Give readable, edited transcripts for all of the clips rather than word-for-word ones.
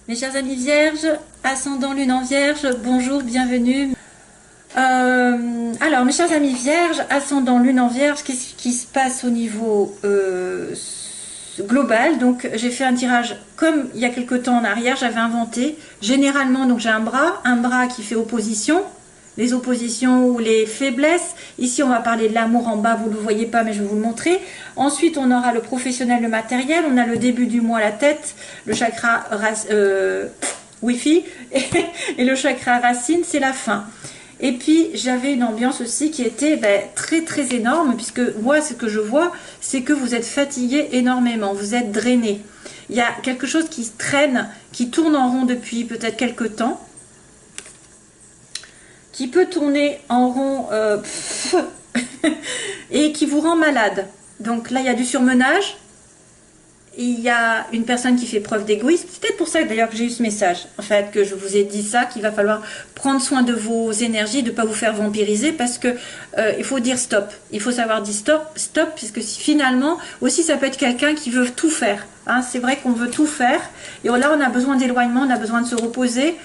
Mes chers amis vierges, ascendant lune en vierge, bonjour, bienvenue. Alors, mes chers amis vierges, ascendant lune en vierge, qu'est-ce qui se passe au niveau global? Donc, j'ai fait un tirage comme il y a quelques temps en arrière, j'avais inventé. Généralement, donc j'ai un bras qui fait opposition. Les oppositions ou les faiblesses. Ici, on va parler de l'amour en bas, vous ne le voyez pas, mais je vais vous le montrer. Ensuite, on aura le professionnel, le matériel. On a le début du mois, la tête, le chakra Wi-Fi et le chakra racine, c'est la fin. Et puis, j'avais une ambiance aussi qui était très, très énorme, puisque moi, ce que je vois, c'est que vous êtes fatigué énormément, vous êtes drainé. Il y a quelque chose qui traîne, qui tourne en rond depuis peut-être quelques temps, qui peut tourner en rond et qui vous rend malade. Donc là, il y a du surmenage. Il y a une personne qui fait preuve d'égoïsme. C'est peut-être pour ça d'ailleurs que j'ai eu ce message. En fait, que je vous ai dit ça, qu'il va falloir prendre soin de vos énergies, de ne pas vous faire vampiriser, parce que il faut dire stop. Il faut savoir dire stop, stop, puisque si finalement, aussi ça peut être quelqu'un qui veut tout faire. Hein, c'est vrai qu'on veut tout faire. Et là, on a besoin d'éloignement, on a besoin de se reposer,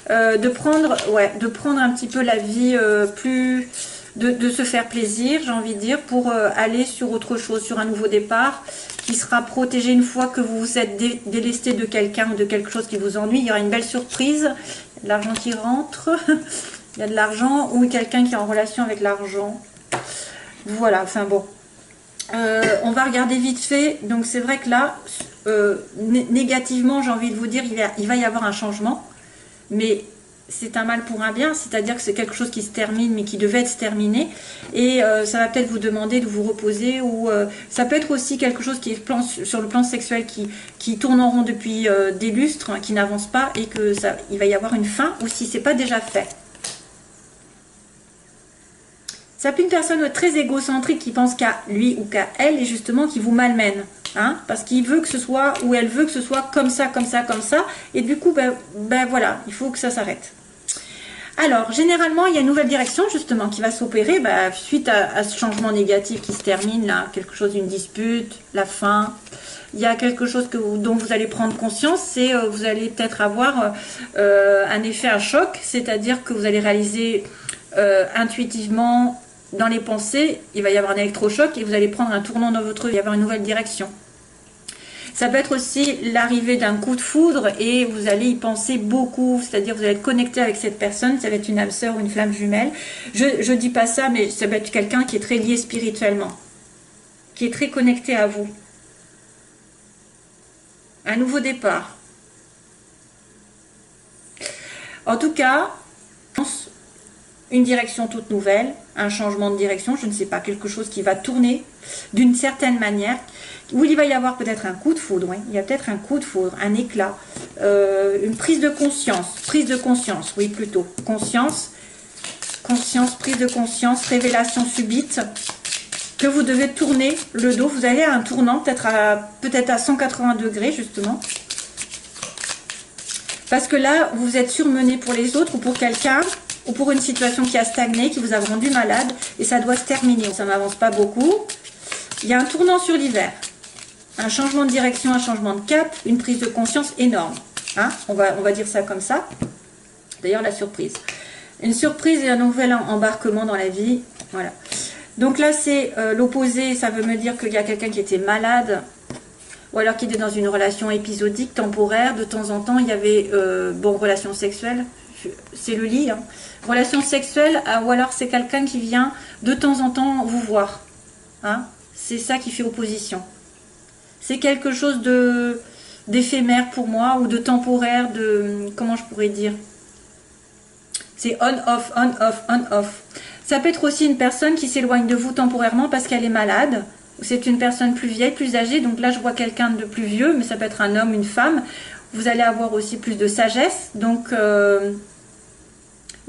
de prendre un petit peu la vie plus... De se faire plaisir, j'ai envie de dire, pour aller sur autre chose, sur un nouveau départ, qui sera protégé une fois que vous vous êtes délesté de quelqu'un ou de quelque chose qui vous ennuie. Il y aura une belle surprise, il y a de l'argent qui rentre, il y a de l'argent, ou quelqu'un qui est en relation avec l'argent. Voilà, enfin bon. On va regarder vite fait. Donc c'est vrai que là, négativement, j'ai envie de vous dire, il va y avoir un changement, mais c'est un mal pour un bien, c'est-à-dire que c'est quelque chose qui se termine mais qui devait se terminer, et ça va peut-être vous demander de vous reposer, ou ça peut être aussi quelque chose qui est sur le plan sexuel qui tourne en rond depuis des lustres, hein, qui n'avance pas, et que il va y avoir une fin, ou si c'est pas déjà fait. Ça peut être une personne très égocentrique qui pense qu'à lui ou qu'à elle, et justement qui vous malmène. Hein, parce qu'il veut que ce soit, ou elle veut que ce soit comme ça, comme ça, comme ça, et du coup, voilà, il faut que ça s'arrête. Alors, généralement, il y a une nouvelle direction, justement, qui va s'opérer suite à ce changement négatif qui se termine, là, quelque chose, une dispute, la fin. Il y a quelque chose dont vous allez prendre conscience, c'est vous allez peut-être avoir un effet à choc, c'est-à-dire que vous allez réaliser intuitivement, dans les pensées, il va y avoir un électrochoc, et vous allez prendre un tournant dans votre vie, il va y avoir une nouvelle direction. Ça peut être aussi l'arrivée d'un coup de foudre, et vous allez y penser beaucoup, c'est-à-dire vous allez être connecté avec cette personne, ça va être une âme sœur ou une flamme jumelle. Je dis pas ça, mais ça va être quelqu'un qui est très lié spirituellement, qui est très connecté à vous. Un nouveau départ. En tout cas, une direction toute nouvelle, un changement de direction, je ne sais pas, quelque chose qui va tourner d'une certaine manière, où il va y avoir peut-être un coup de foudre, oui, il y a peut-être un coup de foudre, un éclat, une prise de conscience, oui plutôt, conscience, prise de conscience, révélation subite, que vous devez tourner le dos, vous allez à un tournant, peut-être à 180 degrés justement, parce que là, vous êtes surmené pour les autres ou pour quelqu'un, ou pour une situation qui a stagné, qui vous a rendu malade, et ça doit se terminer. Ça n'avance pas beaucoup. Il y a un tournant sur l'hiver, un changement de direction, un changement de cap, une prise de conscience énorme. Hein, on va dire ça comme ça. D'ailleurs, la surprise. Une surprise et un nouvel embarquement dans la vie. Voilà. Donc là, c'est l'opposé. Ça veut me dire qu'il y a quelqu'un qui était malade, ou alors qui était dans une relation épisodique, temporaire. De temps en temps, il y avait, relation sexuelle. C'est le lit, hein. Relation sexuelle, ou alors c'est quelqu'un qui vient de temps en temps vous voir, hein. C'est ça qui fait opposition. C'est quelque chose d'éphémère pour moi, ou de temporaire, comment je pourrais dire, c'est on-off, on-off, on-off. Ça peut être aussi une personne qui s'éloigne de vous temporairement parce qu'elle est malade, ou c'est une personne plus vieille, plus âgée. Donc là je vois quelqu'un de plus vieux, mais ça peut être un homme, une femme. Vous allez avoir aussi plus de sagesse, donc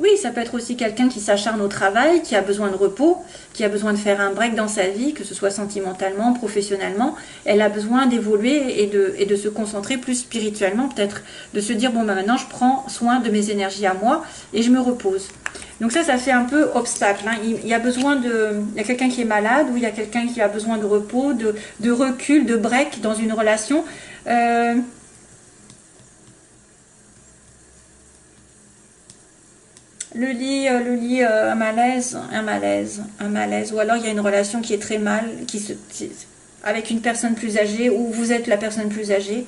oui, ça peut être aussi quelqu'un qui s'acharne au travail, qui a besoin de repos, qui a besoin de faire un break dans sa vie, que ce soit sentimentalement, professionnellement. Elle a besoin d'évoluer et de se concentrer plus spirituellement, peut-être de se dire, bon, maintenant je prends soin de mes énergies à moi et je me repose. Donc ça fait un peu obstacle, hein. Il y a quelqu'un qui est malade, ou il y a quelqu'un qui a besoin de repos, de recul, de break dans une relation. un malaise, un malaise. Ou alors il y a une relation qui est très mal, avec une personne plus âgée, ou vous êtes la personne plus âgée.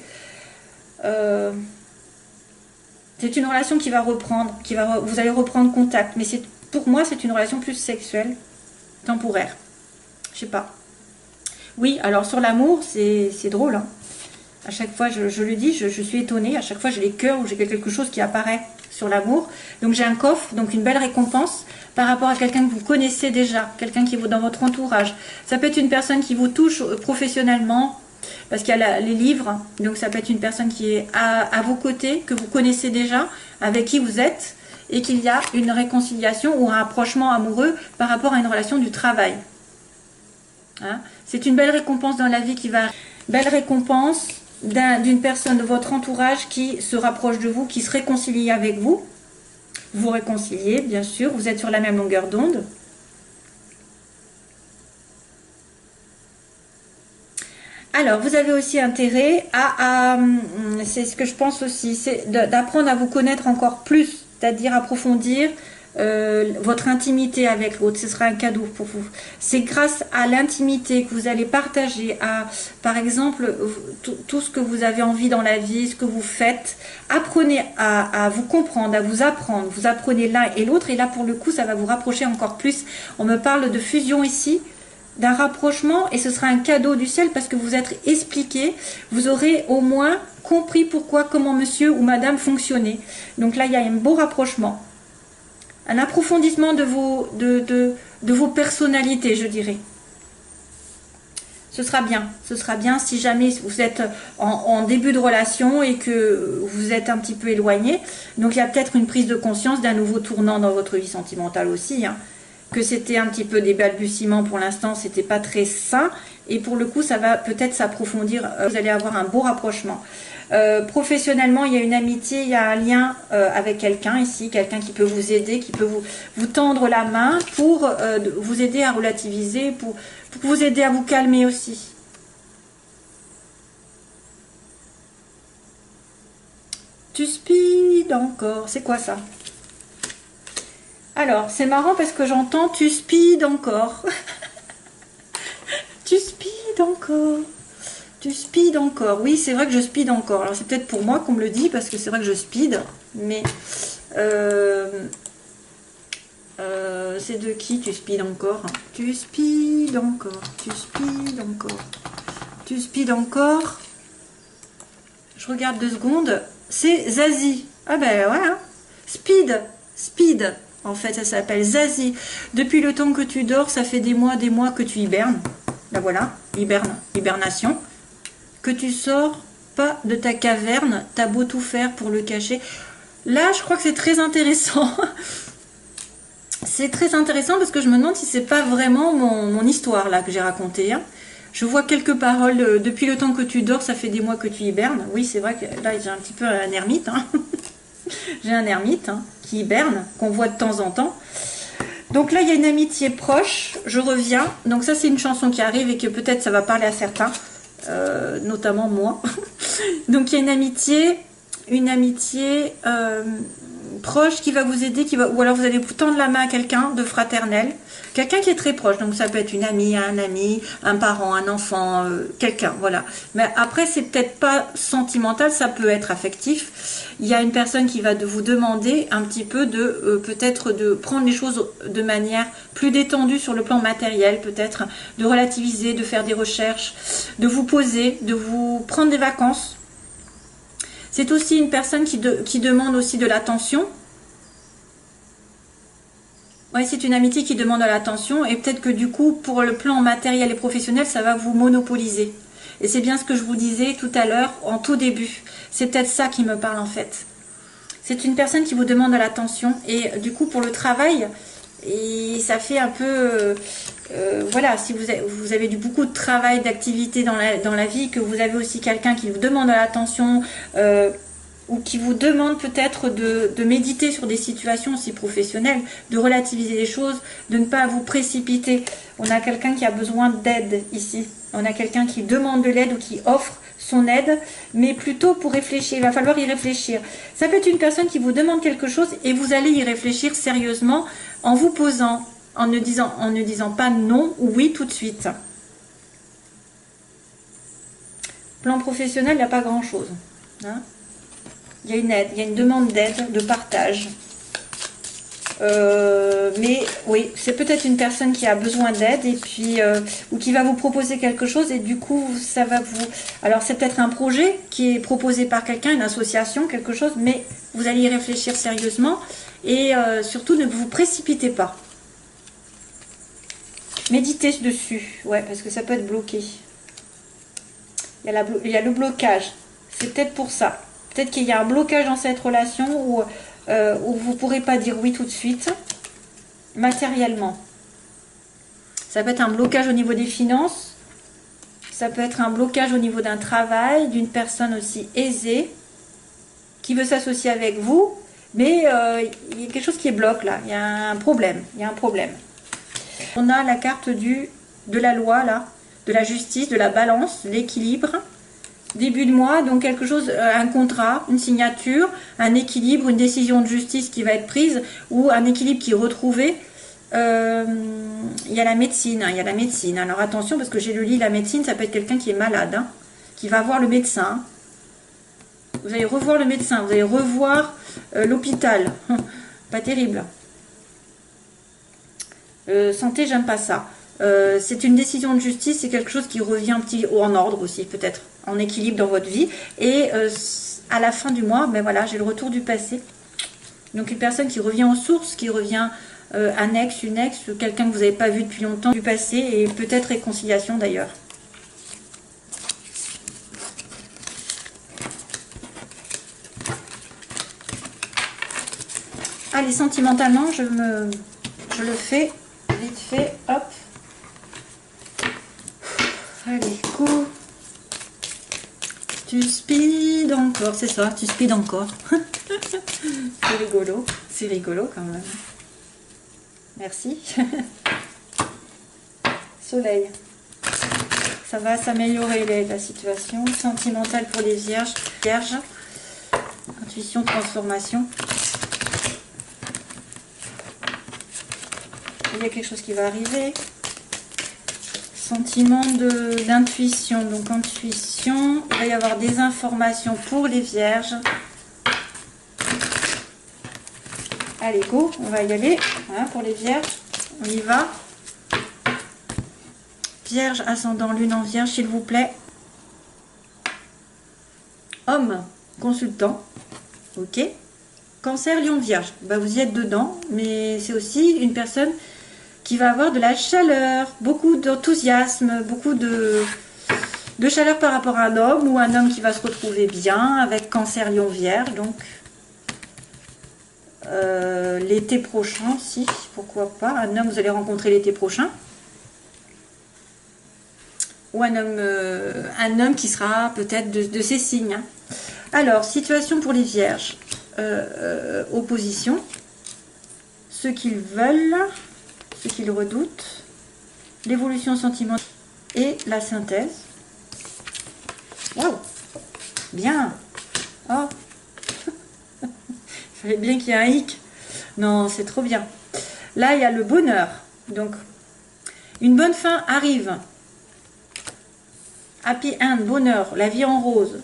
C'est une relation qui va reprendre, vous allez reprendre contact. Mais pour moi, c'est une relation plus sexuelle, temporaire. Je sais pas. Oui, alors sur l'amour, c'est drôle. Hein. À chaque fois, je le dis, je suis étonnée. À chaque fois, j'ai les cœurs ou j'ai quelque chose qui apparaît sur l'amour. Donc j'ai un coffre, donc une belle récompense par rapport à quelqu'un que vous connaissez déjà, quelqu'un qui est dans votre entourage. Ça peut être une personne qui vous touche professionnellement, parce qu'il y a les livres. Donc ça peut être une personne qui est à vos côtés, que vous connaissez déjà, avec qui vous êtes, et qu'il y a une réconciliation ou un rapprochement amoureux par rapport à une relation du travail. Hein? C'est une belle récompense dans la vie qui va... Belle récompense d'une personne de votre entourage qui se rapproche de vous, qui se réconcilie avec vous. Vous réconciliez, bien sûr, vous êtes sur la même longueur d'onde. Alors, vous avez aussi intérêt c'est ce que je pense aussi, c'est d'apprendre à vous connaître encore plus, c'est-à-dire approfondir votre intimité avec l'autre. Ce sera un cadeau pour vous. C'est grâce à l'intimité que vous allez partager, par exemple, tout ce que vous avez envie dans la vie, ce que vous faites. Apprenez à vous comprendre, à vous apprendre. Vous apprenez l'un et l'autre, et là, pour le coup, ça va vous rapprocher encore plus. On me parle de fusion ici, d'un rapprochement, et ce sera un cadeau du ciel parce que vous êtes expliqué, vous aurez au moins compris comment monsieur ou madame fonctionnait. Donc là, il y a un beau rapprochement, un approfondissement de vos personnalités, je dirais. Ce sera bien si jamais vous êtes en début de relation et que vous êtes un petit peu éloigné. Donc il y a peut-être une prise de conscience d'un nouveau tournant dans votre vie sentimentale aussi, hein. Que c'était un petit peu des balbutiements pour l'instant, c'était pas très sain, et pour le coup ça va peut-être s'approfondir, vous allez avoir un beau rapprochement. Professionnellement, il y a une amitié, il y a un lien avec quelqu'un ici, quelqu'un qui peut vous aider, qui peut vous tendre la main pour vous aider à relativiser, pour vous aider à vous calmer aussi. Tu speed encore, c'est quoi ça? Alors, c'est marrant parce que j'entends tu speed encore. Tu speed encore. Tu speed encore. Oui, c'est vrai que je speed encore. Alors, c'est peut-être pour moi qu'on me le dit parce que c'est vrai que je speed. Mais c'est de qui tu speed encore? Tu speed encore. Tu speed encore. Tu speed encore. Je regarde 2 secondes. C'est Zazie. Ah ben voilà. Speed. Speed. En fait, ça s'appelle Zazie. Depuis le temps que tu dors, ça fait des mois que tu hibernes. Là, voilà, hibernation. Que tu sors pas de ta caverne, t'as beau tout faire pour le cacher. Là, je crois que c'est très intéressant. C'est très intéressant parce que je me demande si c'est pas vraiment mon histoire là que j'ai racontée. Hein. Je vois quelques paroles. Depuis le temps que tu dors, ça fait des mois que tu hibernes. Oui, c'est vrai que là, j'ai un petit peu un ermite. Hein. J'ai un ermite qui hiberne, qu'on voit de temps en temps. Donc là, il y a une amitié proche. Je reviens. Donc ça, c'est une chanson qui arrive et que peut-être ça va parler à certains, notamment moi. Donc il y a une amitié proche qui va vous aider, ou alors vous allez tendre la main à quelqu'un de fraternel, quelqu'un qui est très proche. Donc ça peut être une amie, un ami, un parent, un enfant, quelqu'un, voilà. Mais après, c'est peut-être pas sentimental, ça peut être affectif. Il y a une personne qui va vous demander un petit peu peut-être de prendre les choses de manière plus détendue sur le plan matériel, peut-être de relativiser, de faire des recherches, de vous poser, de vous prendre des vacances. C'est aussi une personne qui demande aussi de l'attention. Oui, c'est une amitié qui demande de l'attention, et peut-être que du coup, pour le plan matériel et professionnel, ça va vous monopoliser. Et c'est bien ce que je vous disais tout à l'heure, en tout début. C'est peut-être ça qui me parle en fait. C'est une personne qui vous demande de l'attention, et du coup, pour le travail, et ça fait un peu... voilà, si vous avez beaucoup de travail, d'activité dans la vie, que vous avez aussi quelqu'un qui vous demande de l'attention, ou qui vous demande peut-être de méditer sur des situations aussi professionnelles, de relativiser les choses, de ne pas vous précipiter. On a quelqu'un qui a besoin d'aide ici. On a quelqu'un qui demande de l'aide ou qui offre son aide, mais plutôt pour réfléchir. Il va falloir y réfléchir. Ça peut être une personne qui vous demande quelque chose et vous allez y réfléchir sérieusement en vous posant, en ne disant pas non ou oui tout de suite. Plan professionnel, il n'y a pas grand-chose. Hein, il y a une aide, il y a une demande d'aide, de partage. Mais oui, c'est peut-être une personne qui a besoin d'aide et puis ou qui va vous proposer quelque chose et du coup ça va vous... Alors c'est peut-être un projet qui est proposé par quelqu'un, une association, quelque chose, mais vous allez y réfléchir sérieusement et surtout ne vous précipitez pas. Méditez dessus, ouais, parce que ça peut être bloqué. Il y a le blocage, c'est peut-être pour ça. Peut-être qu'il y a un blocage dans cette relation où vous ne pourrez pas dire oui tout de suite, matériellement. Ça peut être un blocage au niveau des finances, ça peut être un blocage au niveau d'un travail, d'une personne aussi aisée, qui veut s'associer avec vous, mais il y a quelque chose qui bloque là, il y a un problème, On a la carte de la loi là, de la justice, de la balance, l'équilibre. Début de mois, donc quelque chose, un contrat, une signature, un équilibre, une décision de justice qui va être prise ou un équilibre qui est retrouvé. Il y a la médecine, il y a la médecine. Alors attention parce que j'ai lu la médecine, ça peut être quelqu'un qui est malade, hein, qui va voir le médecin. Vous allez revoir le médecin, vous allez revoir l'hôpital. Pas terrible. Santé, j'aime pas ça. C'est une décision de justice, c'est quelque chose qui revient un petit en ordre aussi, peut-être, en équilibre dans votre vie. Et à la fin du mois, ben voilà, j'ai le retour du passé. Donc une personne qui revient aux sources, qui revient un ex, une ex, quelqu'un que vous n'avez pas vu depuis longtemps, du passé, et peut-être réconciliation d'ailleurs. Allez, sentimentalement, je le fais vite fait, hop. Allez, go. Tu speed encore, c'est ça, tu speed encore. C'est rigolo quand même. Merci. Soleil. Ça va s'améliorer la situation. Sentimentale pour les vierges. Vierges. Intuition, transformation. Il y a quelque chose qui va arriver. Sentiment d'intuition. Donc intuition, il va y avoir des informations pour les vierges. Allez, go, on va y aller. Voilà, pour les vierges, on y va. Vierge, ascendant, lune en vierge, s'il vous plaît. Homme, consultant. Ok. Cancer, lion, vierge. Bah, vous y êtes dedans, mais c'est aussi une personne qui va avoir de la chaleur, beaucoup d'enthousiasme, beaucoup de chaleur par rapport à un homme ou un homme qui va se retrouver bien avec Cancer, lion, vierge. Donc, l'été prochain, si, pourquoi pas. Un homme, vous allez rencontrer l'été prochain. Ou un homme qui sera peut-être de ces signes. Hein. Alors, situation pour les vierges. Opposition. Ce qu'ils veulent, ce qu'ils redoutent. L'évolution sentimentale et la synthèse. Waouh! Bien! Oh! Il fallait bien qu'il y ait un hic. Non, c'est trop bien. Là, il y a le bonheur. Donc, une bonne fin arrive. Happy end, bonheur, la vie en rose.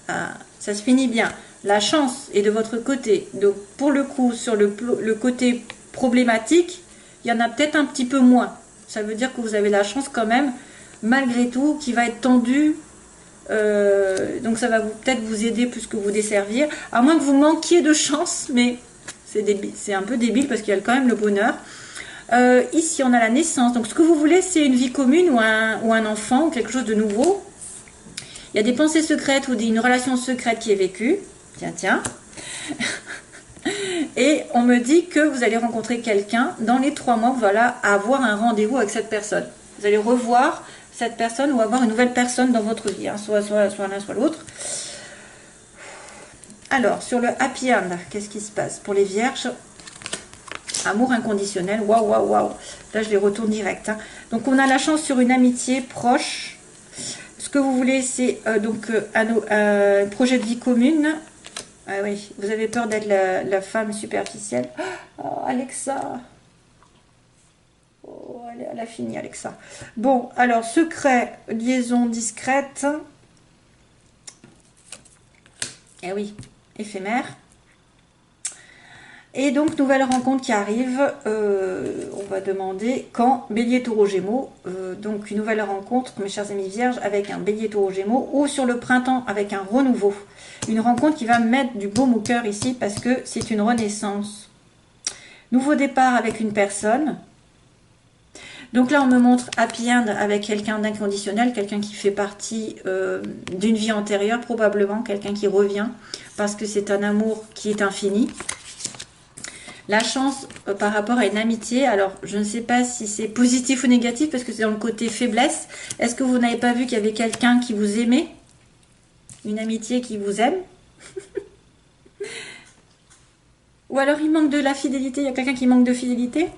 Ah, ça se finit bien. La chance est de votre côté. Donc, pour le coup, sur le côté problématique, il y en a peut-être un petit peu moins. Ça veut dire que vous avez la chance quand même, malgré tout, qui va être tendue. Donc, ça va peut-être vous aider plus que vous desservir. À moins que vous manquiez de chance, mais c'est un peu débile parce qu'il y a quand même le bonheur. Ici, on a la naissance. Donc, ce que vous voulez, c'est une vie commune ou un enfant ou quelque chose de nouveau. Il y a des pensées secrètes ou une relation secrète qui est vécue. Tiens, tiens. Et on me dit que vous allez rencontrer quelqu'un dans les 3 mois. Voilà, avoir un rendez-vous avec cette personne. Vous allez revoir cette personne ou avoir une nouvelle personne dans votre vie. Hein, soit l'un, soit l'autre. Alors, sur le happy end, qu'est-ce qui se passe pour les vierges? Amour inconditionnel, waouh, waouh, waouh. Là, je les retourne direct. Hein. Donc, on a la chance sur une amitié proche. ce que vous voulez, c'est un projet de vie commune. Ah oui, vous avez peur d'être la femme superficielle. Oh, Alexa. Oh, elle a fini, Alexa. Bon, alors, secret, liaison discrète. Eh oui, éphémère. Et donc, nouvelle rencontre qui arrive. On va demander quand Bélier, Taureau, Gémeaux. Donc, une nouvelle rencontre, mes chers amis vierges, avec un Bélier, Taureau, Gémeaux. Ou sur le printemps, avec un renouveau. Une rencontre qui va mettre du baume au cœur ici, parce que c'est une renaissance. Nouveau départ avec une personne. Donc là, on me montre happy end avec quelqu'un d'inconditionnel, quelqu'un qui fait partie d'une vie antérieure, probablement, quelqu'un qui revient, parce que c'est un amour qui est infini. La chance par rapport à une amitié, alors je ne sais pas si c'est positif ou négatif, parce que c'est dans le côté faiblesse. Est-ce que vous n'avez pas vu qu'il y avait quelqu'un qui vous aimait? Une amitié qui vous aime? Ou alors il manque de la fidélité, il y a quelqu'un qui manque de fidélité?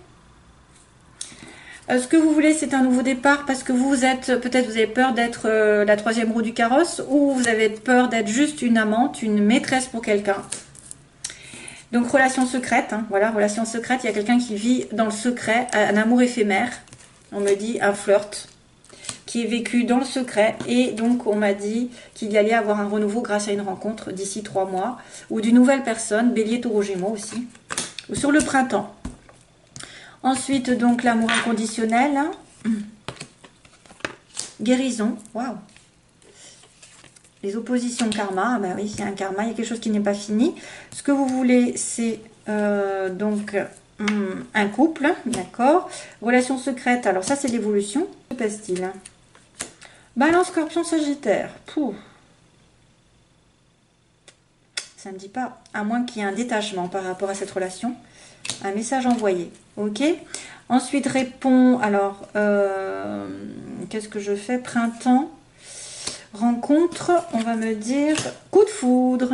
Ce que vous voulez, c'est un nouveau départ parce que vous êtes, peut-être vous avez peur d'être la troisième roue du carrosse, ou vous avez peur d'être juste une amante, une maîtresse pour quelqu'un. Donc relation secrète, hein, voilà, relation secrète, il y a quelqu'un qui vit dans le secret, un amour éphémère, on me dit un flirt, qui est vécu dans le secret, et donc on m'a dit qu'il y allait avoir un renouveau grâce à une rencontre d'ici 3 mois, ou d'une nouvelle personne, Bélier, Taureau, Gémeaux aussi, ou sur le printemps. Ensuite, donc, l'amour inconditionnel. Guérison. Waouh. Les oppositions karma. Ah ben oui, il y a un karma, il y a quelque chose qui n'est pas fini. Ce que vous voulez, c'est donc un couple. D'accord. Relation secrète. Alors, ça, c'est l'évolution. Que passe-t-il? Balance, Scorpion, Sagittaire. Pouh. Ça ne me dit pas. À moins qu'il y ait un détachement par rapport à cette relation. Un message envoyé. Ok. Ensuite, répond. Alors, qu'est-ce que je fais? Printemps. Rencontre. On va me dire coup de foudre.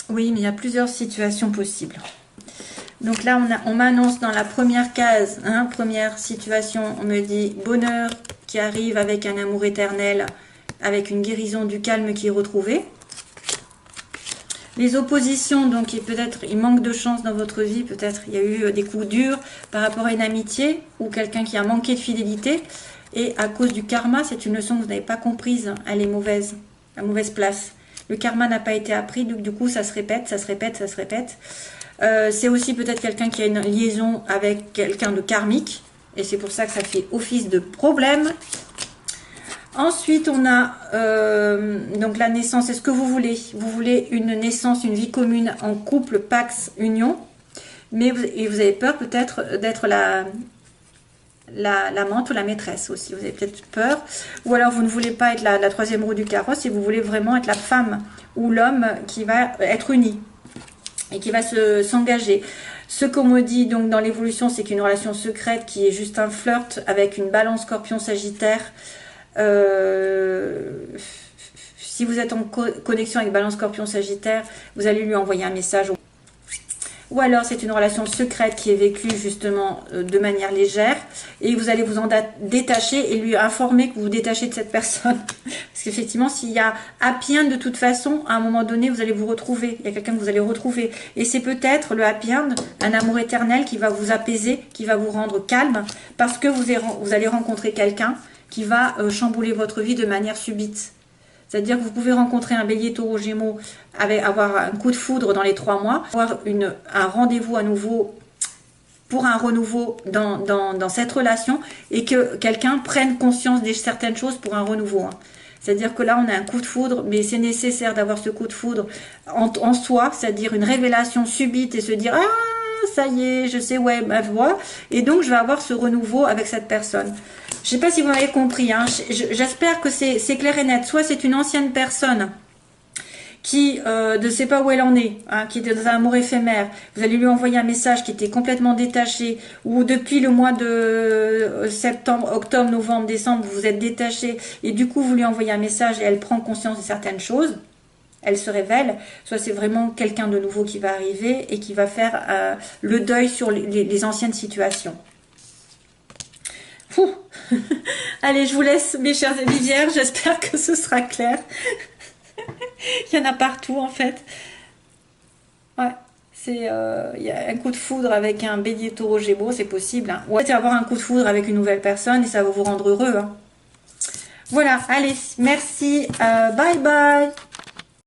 Oui, mais il y a plusieurs situations possibles. Donc là, on m'annonce dans la première case, hein, première situation, on me dit bonheur qui arrive avec un amour éternel, avec une guérison du calme qui est retrouvée. Les oppositions, donc peut-être il manque de chance dans votre vie, peut-être il y a eu des coups durs par rapport à une amitié ou quelqu'un qui a manqué de fidélité. Et à cause du karma, c'est une leçon que vous n'avez pas comprise, elle est mauvaise, à mauvaise place. Le karma n'a pas été appris, donc du coup ça se répète, ça se répète, ça se répète. C'est aussi peut-être quelqu'un qui a une liaison avec quelqu'un de karmique, et c'est pour ça que ça fait office de problème. Ensuite, on a donc la naissance. Est-ce que vous voulez? Vous voulez une naissance, une vie commune en couple, pax, union. Mais vous avez peur peut-être d'être l'amante ou la maîtresse aussi. Vous avez peut-être peur. Ou alors vous ne voulez pas être la troisième roue du carrosse et vous voulez vraiment être la femme ou l'homme qui va être uni et qui va s'engager. Ce qu'on me dit donc dans l'évolution, c'est qu'une relation secrète qui est juste un flirt avec une balance Scorpion Sagittaire. Si vous êtes en connexion avec Balance Scorpion Sagittaire, vous allez lui envoyer un message. Ou alors c'est une relation secrète qui est vécue justement de manière légère et vous allez vous en détacher et lui informer que vous vous détachez de cette personne. Parce qu'effectivement, s'il y a happy end, de toute façon, à un moment donné, vous allez vous retrouver. Il y a quelqu'un que vous allez retrouver. Et c'est peut-être le happy end, un amour éternel qui va vous apaiser, qui va vous rendre calme parce que vous allez rencontrer quelqu'un qui va chambouler votre vie de manière subite. C'est-à-dire que vous pouvez rencontrer un Bélier, Taureau, Gémeaux, avoir un coup de foudre dans les 3 mois, avoir un rendez-vous à nouveau pour un renouveau dans cette relation et que quelqu'un prenne conscience de certaines choses pour un renouveau. Hein. C'est-à-dire que là, on a un coup de foudre, mais c'est nécessaire d'avoir ce coup de foudre en soi, c'est-à-dire une révélation subite et se dire « Ah, ça y est, je sais, ouais, ma voix. » Et donc, je vais avoir ce renouveau avec cette personne. Je ne sais pas si vous m'avez compris, hein. J'espère que c'est clair et net. Soit c'est une ancienne personne qui ne sait pas où elle en est, hein, qui était dans un amour éphémère. Vous allez lui envoyer un message qui était complètement détaché, ou depuis le mois de septembre, octobre, novembre, décembre, vous vous êtes détaché, et du coup vous lui envoyez un message et elle prend conscience de certaines choses. Elle se révèle, soit c'est vraiment quelqu'un de nouveau qui va arriver et qui va faire le deuil sur les anciennes situations. Allez, je vous laisse, mes chers amis vierges. J'espère que ce sera clair. Il y en a partout, en fait. Ouais. C'est, il y a un coup de foudre avec un bélier taureau gémeaux, c'est possible. Hein. Ouais, c'est avoir un coup de foudre avec une nouvelle personne et ça va vous rendre heureux. Hein. Voilà, allez, merci. Bye bye.